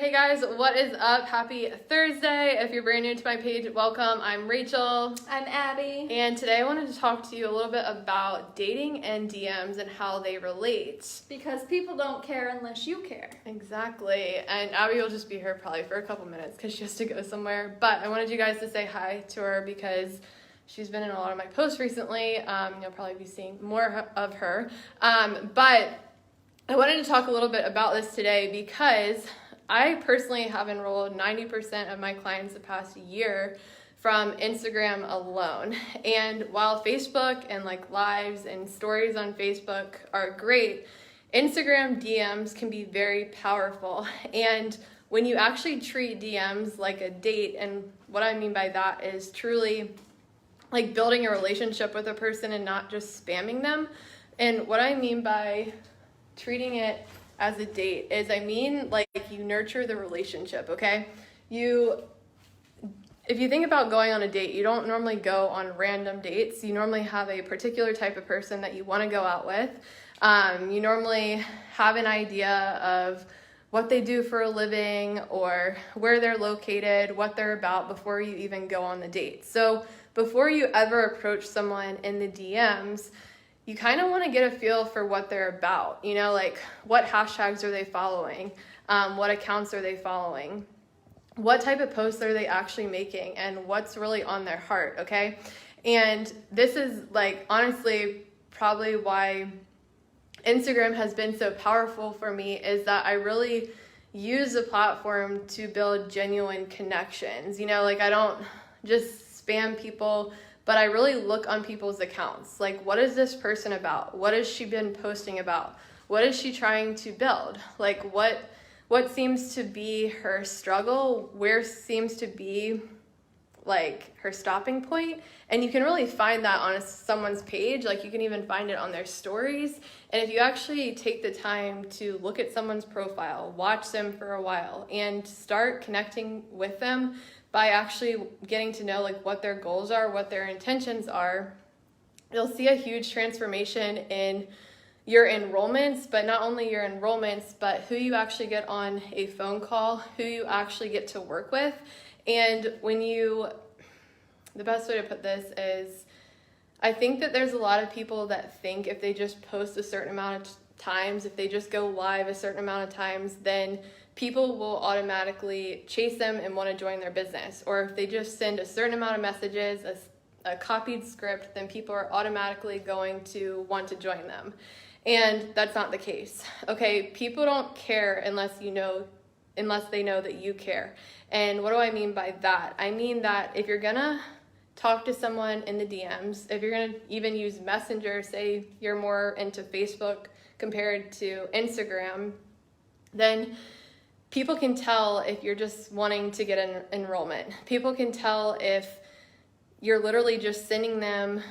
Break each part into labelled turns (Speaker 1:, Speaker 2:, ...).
Speaker 1: Hey guys, what is up? Happy Thursday. If you're brand new to my page, welcome. I'm Rachel.
Speaker 2: I'm Abby.
Speaker 1: And today I wanted to talk to you a little bit about dating and DMs and how they relate.
Speaker 2: Because people don't care unless you care.
Speaker 1: Exactly. And Abby will just be here probably for a couple minutes because she has to go somewhere. But I wanted you guys to say hi to her because she's been in a lot of my posts recently. You'll probably be seeing more of her. But I wanted to talk a little bit about this today because I personally have enrolled 90% of my clients the past year from Instagram alone. And while Facebook and like lives and stories on Facebook are great, Instagram DMs can be very powerful. And when you actually treat DMs like a date, and what I mean by that is truly like building a relationship with a person and not just spamming them. And what I mean by treating it as a date is I mean like you nurture the relationship, okay? If you think about going on a date, you don't normally go on random dates. You normally have a particular type of person that you want to go out with. You normally have an idea of what they do for a living or where they're located, what they're about before you even go on the date. So before you ever approach someone in the DMs, you kind of want to get a feel for what they're about, you know, like what hashtags are they following, what accounts are they following, what type of posts are they actually making, and what's really on their heart, okay? And this is like honestly probably why Instagram has been so powerful for me is that I really use the platform to build genuine connections. You know, like I don't just spam people, but I really look on people's accounts. Like, what is this person about? What has she been posting about? What is she trying to build? Like, what seems to be her struggle? Where seems to be like her stopping point? And you can really find that on someone's page. Like, you can even find it on their stories. And if you actually take the time to look at someone's profile, watch them for a while, and start connecting with them by actually getting to know like what their goals are, what their intentions are, you'll see a huge transformation in your enrollments, but not only your enrollments, but who you actually get on a phone call, who you actually get to work with. And the best way to put this is, I think that there's a lot of people that think if they just post a certain amount of times, if they just go live a certain amount of times, then people will automatically chase them and want to join their business. Or if they just send a certain amount of messages, a copied script, then people are automatically going to want to join them. And that's not the case. Okay, people don't care unless they know that you care. And what do I mean by that? I mean that if you're gonna talk to someone in the DMs, if you're gonna even use Messenger, say you're more into Facebook compared to Instagram, then people can tell if you're just wanting to get an enrollment. People can tell if you're literally just sending them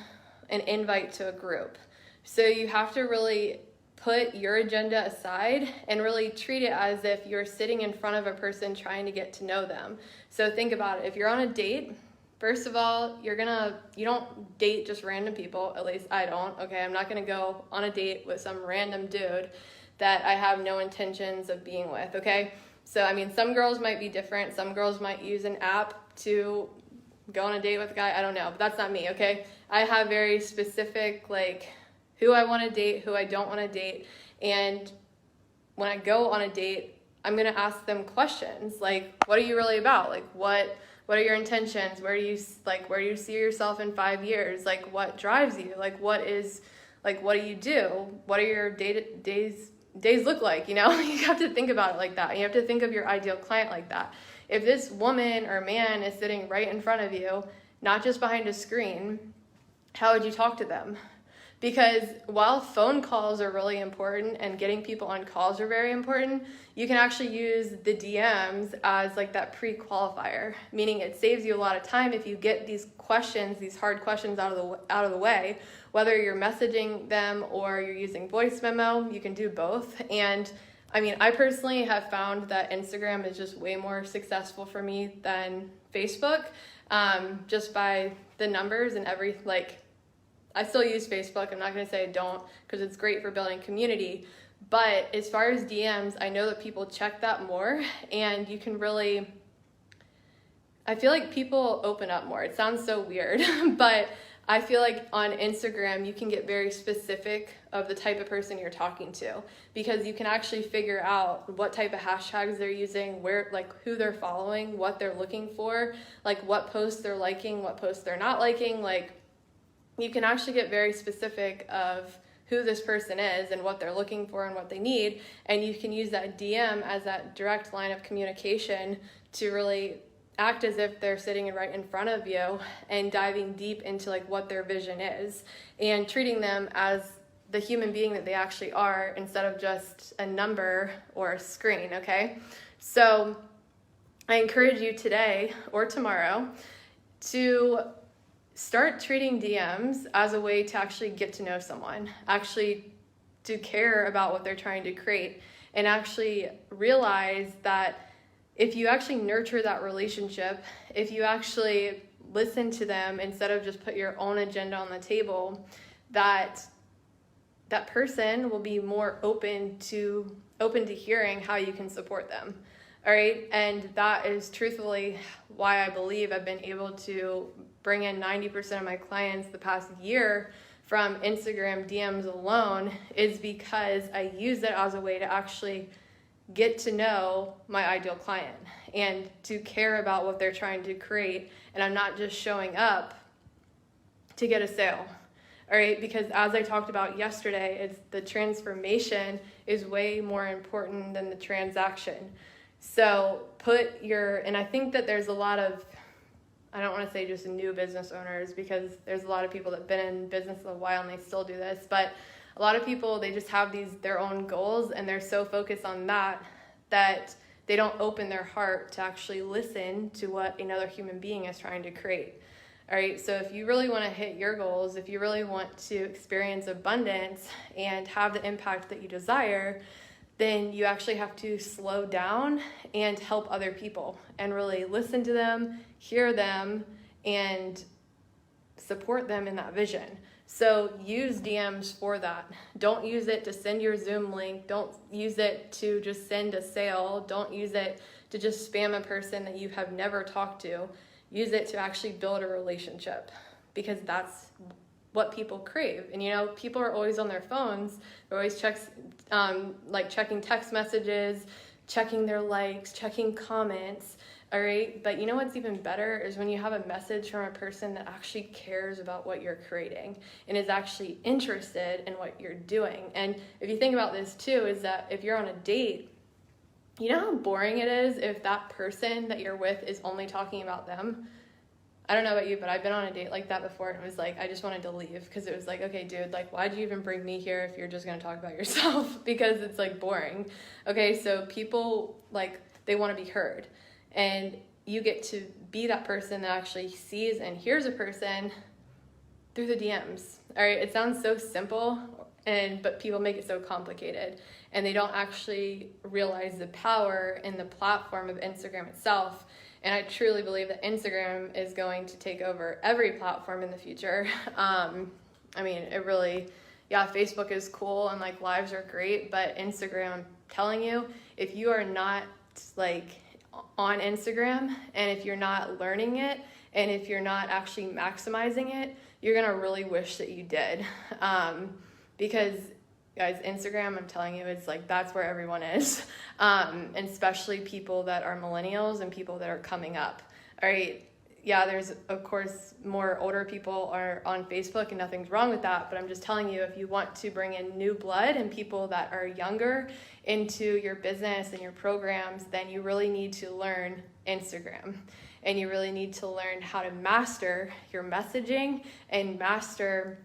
Speaker 1: an invite to a group. So you have to really put your agenda aside and really treat it as if you're sitting in front of a person trying to get to know them. So think about it. If you're on a date, first of all, you don't date just random people. At least I don't. Okay, I'm not gonna go on a date with some random dude that I have no intentions of being with, okay? So, I mean, some girls might be different. Some girls might use an app to go on a date with a guy. I don't know, but that's not me, okay? I have very specific, like, who I want to date, who I don't want to date. And when I go on a date, I'm going to ask them questions. Like, what are you really about? Like, what are your intentions? Where do you see yourself in 5 years? Like, what drives you? Like, what do you do? What are your days look like? You know, you have to think about it like that. You have to think of your ideal client like that. If this woman or man is sitting right in front of you, not just behind a screen, how would you talk to them? Because while phone calls are really important and getting people on calls are very important, you can actually use the DMs as like that pre-qualifier, meaning it saves you a lot of time if you get these questions, these hard questions out of the way. Whether you're messaging them or you're using voice memo, you can do both. And I mean, I personally have found that Instagram is just way more successful for me than Facebook, just by the numbers and I still use Facebook. I'm not going to say I don't because it's great for building community, But as far as DMs, I know that people check that more, and you can really, I feel like people open up more. It sounds so weird, but I feel like on Instagram, you can get very specific of the type of person you're talking to, because you can actually figure out what type of hashtags they're using, where, like, who they're following, what they're looking for, like what posts they're liking, what posts they're not liking. Like, you can actually get very specific of who this person is and what they're looking for and what they need. And you can use that DM as that direct line of communication to really act as if they're sitting right in front of you and diving deep into like what their vision is and treating them as the human being that they actually are instead of just a number or a screen, okay? So I encourage you today or tomorrow to start treating DMs as a way to actually get to know someone, actually to care about what they're trying to create, and actually realize that if you actually nurture that relationship, if you actually listen to them instead of just put your own agenda on the table, that person will be more open to hearing how you can support them. All right. And that is truthfully why I believe I've been able to bring in 90% of my clients the past year from Instagram DMs alone, is because I use it as a way to actually get to know my ideal client and to care about what they're trying to create. And I'm not just showing up to get a sale. All right, because as I talked about yesterday, it's the transformation is way more important than the transaction. So and I think that there's a lot of, I don't want to say just new business owners, because there's a lot of people that have been in business a while and they still do this, but a lot of people, they just have their own goals, and they're so focused on that they don't open their heart to actually listen to what another human being is trying to create. All right, so if you really want to hit your goals, if you really want to experience abundance and have the impact that you desire, then you actually have to slow down and help other people and really listen to them, hear them, and support them in that vision. So use DMs for that. Don't use it to send your Zoom link. Don't use it to just send a sale. Don't use it to just spam a person that you have never talked to. Use it to actually build a relationship, because that's what people crave. And people are always on their phones. They're always checking text messages, checking their likes, checking comments. All right, but you know what's even better is when you have a message from a person that actually cares about what you're creating and is actually interested in what you're doing. And if you think about this too, is that if you're on a date, you know how boring it is if that person that you're with is only talking about them? I don't know about you, but I've been on a date like that before, and it was like, I just wanted to leave, because it was like, okay, dude, like, why'd you even bring me here if you're just going to talk about yourself? Because it's like boring. Okay, so people, like, they want to be heard. And you get to be that person that actually sees and hears a person through the DMs. All right, it sounds so simple, but people make it so complicated, and they don't actually realize the power in the platform of Instagram itself. And I truly believe that Instagram is going to take over every platform in the future. It really, Facebook is cool and like lives are great, but Instagram, I'm telling you, if you are not like on Instagram, and if you're not learning it, and if you're not actually maximizing it, you're gonna really wish that you did. Because guys, Instagram, I'm telling you, it's like, that's where everyone is. And especially people that are millennials and people that are coming up. All right. Yeah, there's of course more older people are on Facebook, and nothing's wrong with that. But I'm just telling you, if you want to bring in new blood and people that are younger into your business and your programs, then you really need to learn Instagram. And you really need to learn how to master your messaging and master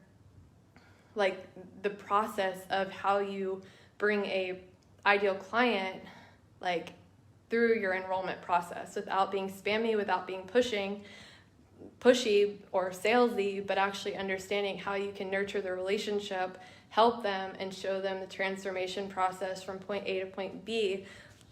Speaker 1: like the process of how you bring a ideal client like through your enrollment process without being spammy, without being pushy or salesy, but actually understanding how you can nurture the relationship, help them, and show them the transformation process from point A to point B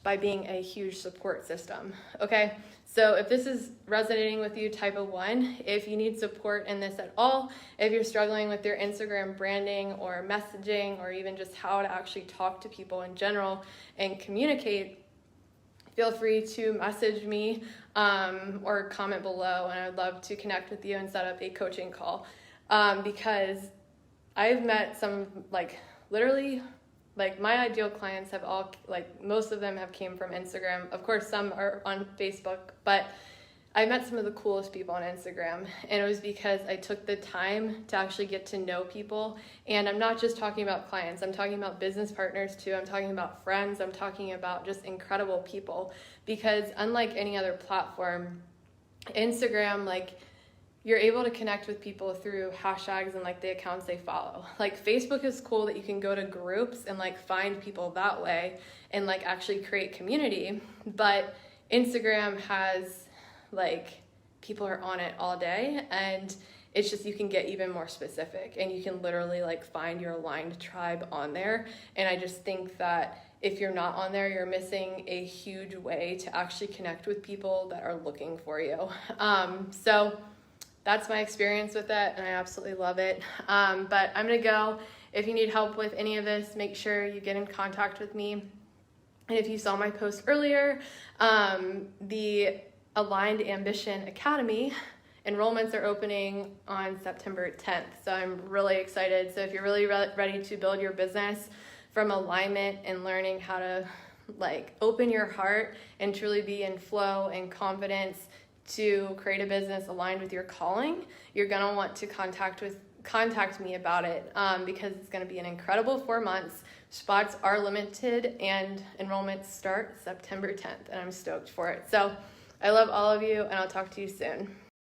Speaker 1: by being a huge support system. Okay, So if this is resonating with you, type a 1. If you need support in this at all, if you're struggling with your Instagram branding or messaging or even just how to actually talk to people in general and communicate, feel free to message me or comment below, and I would love to connect with you and set up a coaching call because I've met some, literally, my ideal clients have all, most of them have came from Instagram. Of course, some are on Facebook, but I met some of the coolest people on Instagram, and it was because I took the time to actually get to know people. And I'm not just talking about clients, I'm talking about business partners too. I'm talking about friends. I'm talking about just incredible people, because unlike any other platform, Instagram, you're able to connect with people through hashtags and the accounts they follow. Facebook is cool that you can go to groups and find people that way and actually create community. But Instagram has people are on it all day, and it's just, you can get even more specific and you can literally find your aligned tribe on there. And I just think that if you're not on there, you're missing a huge way to actually connect with people that are looking for you. So that's my experience with it, and I absolutely love it. But I'm gonna go. If you need help with any of this, make sure you get in contact with me. And if you saw my post earlier, the Aligned Ambition Academy enrollments are opening on September 10th. So I'm really excited. So if you're really ready to build your business from alignment and learning how to open your heart and truly be in flow and confidence to create a business aligned with your calling, you're gonna want to contact me about it because it's gonna be an incredible 4 months. Spots are limited and enrollments start September 10th, and I'm stoked for it. So I love all of you, and I'll talk to you soon.